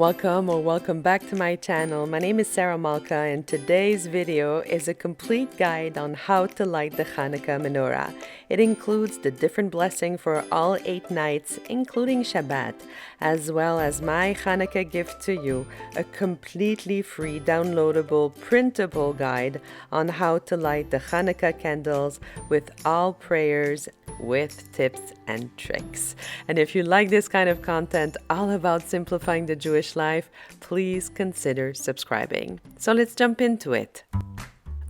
Welcome back to my channel. My name is Sara Malka and today's video is a complete guide on how to light the Hanukkah Menorah. It includes the different blessing for all 8 nights, including Shabbat, as well as my Hanukkah gift to you, a completely free, downloadable, printable guide on how to light the Hanukkah candles with all prayers, with tips and tricks. And if you like this kind of content all about simplifying the Jewish life, please consider subscribing. So let's jump into it.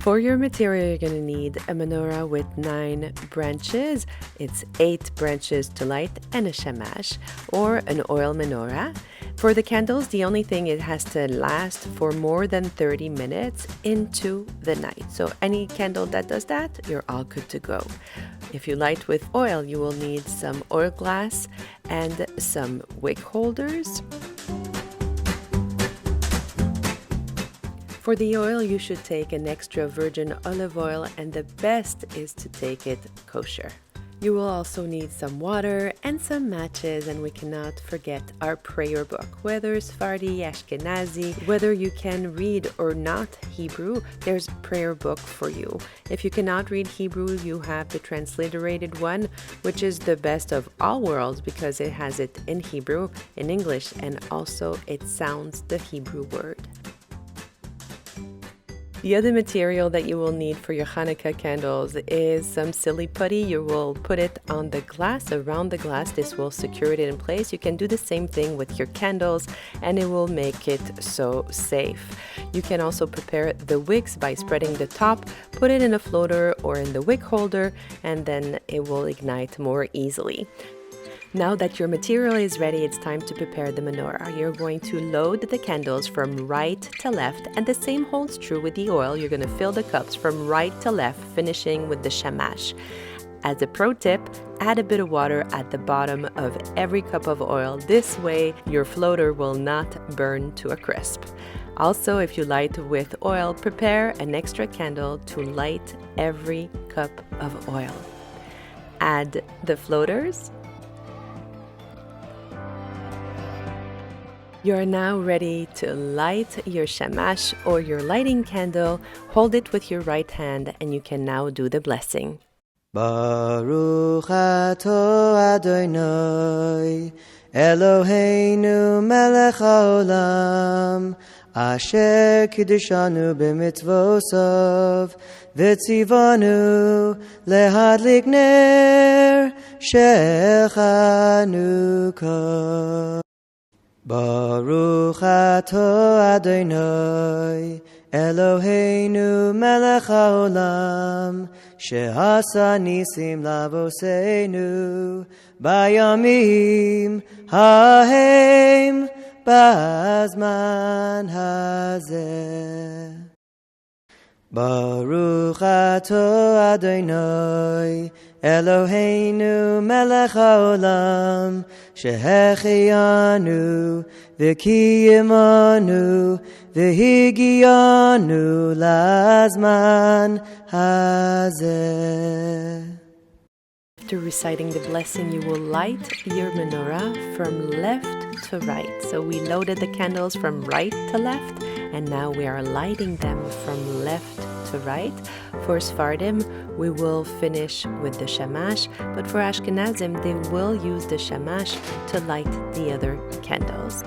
For your material, you're going to need a menorah with 9 branches. It's 8 branches to light and a shamash, or an oil menorah. For the candles, the only thing, it has to last for more than 30 minutes into the night. So any candle that does that, you're all good to go. If you light with oil, you will need some oil glass and some wick holders. For the oil, you should take an extra virgin olive oil, and the best is to take it kosher. You will also need some water and some matches, and we cannot forget our prayer book. Whether Sephardi, Ashkenazi, whether you can read or not Hebrew, there's a prayer book for you. If you cannot read Hebrew, you have the transliterated one, which is the best of all worlds because it has it in Hebrew, in English, and also it sounds the Hebrew word. The other material that you will need for your Hanukkah candles is some silly putty. You will put it on the glass, around the glass. This will secure it in place. You can do the same thing with your candles and it will make it so safe. You can also prepare the wicks by spreading the top, put it in a floater or in the wick holder, and then it will ignite more easily. Now that your material is ready, it's time to prepare the menorah. You're going to load the candles from right to left, and the same holds true with the oil. You're going to fill the cups from right to left, finishing with the shamash. As a pro tip, add a bit of water at the bottom of every cup of oil. This way, your floater will not burn to a crisp. Also, if you light with oil, prepare an extra candle to light every cup of oil. Add the floaters. You are now ready to light your shamash or your lighting candle. Hold it with your right hand and you can now do the blessing. Baruch atah Adonai Eloheinu melech haolam asher kiddushanu b'mitzvosav v'tzivanu lehadlik ner shel Chanukah. Baruch atah Adonai Eloheinu melech haolam she'asa nisim lavoseinu bayamim hahem b'azman hazeh. Baruch atah Adonai Eloheinu melech haolam shehechiyanu v'kiyimanu v'higiyanu lazman hazeh. After reciting the blessing, you will light your menorah from left to right. So we loaded the candles from right to left, and now we are lighting them from left to right. For Sephardim, we will finish with the shamash, but for Ashkenazim, they will use the shamash to light the other candles.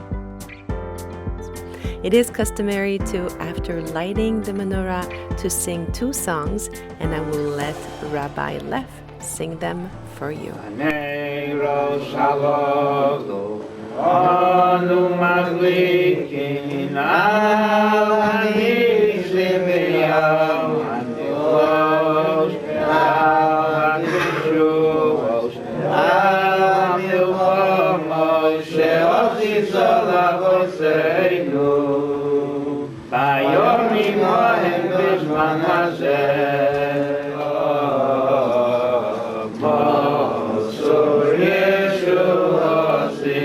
It is customary to, after lighting the menorah, to sing 2 songs, and I will let Rabbi Leff sing them for you. Hanerot Halalu, Anu madlikin al hanishim v'yam hanilos al hanishuvos al milchamos she'ochisa lavoseinu bayomim hahem b'zman hazeh. Maor Tzur Yeshuasi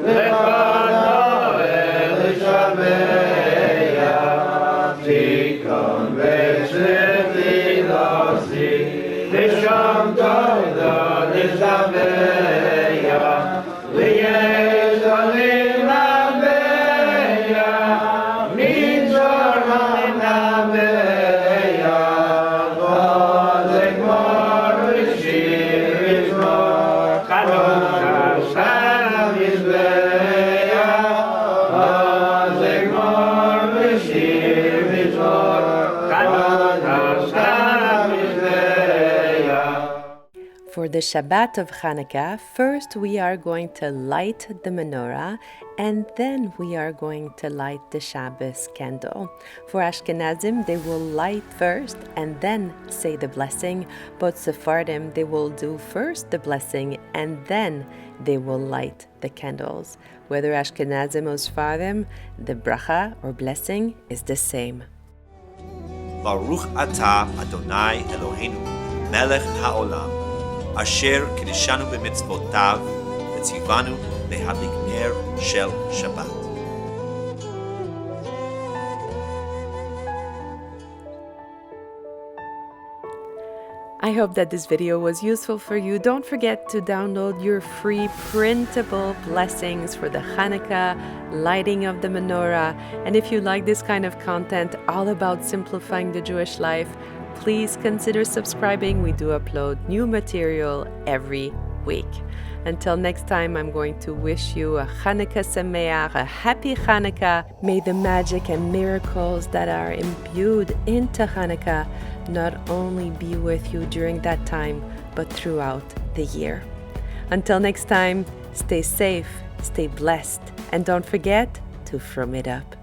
lechanoel shameach tikon v'tzvitinosi v'sham toda nishameach liyesh alim rabeh For the Shabbat of Hanukkah, first we are going to light the menorah and then we are going to light the Shabbos candle. For Ashkenazim, they will light first and then say the blessing, but Sephardim, they will do first the blessing and then they will light the candles. Whether Ashkenazim or Sephardim, the bracha or blessing is the same. Baruch atah Adonai Eloheinu, melech haolam, asher kiddushanu b'mitzvotav, v'tzivanu lehadlik ner shel Shabbat. I hope that this video was useful for you. Don't forget to download your free printable blessings for the Hanukkah, lighting of the menorah. And if you like this kind of content all about simplifying the Jewish life, please consider subscribing. We do upload new material every week. Until next time, I'm going to wish you a Hanukkah sameach, a happy Hanukkah. May the magic and miracles that are imbued into Hanukkah not only be with you during that time, but throughout the year. Until next time, stay safe, stay blessed, and don't forget to frum it up.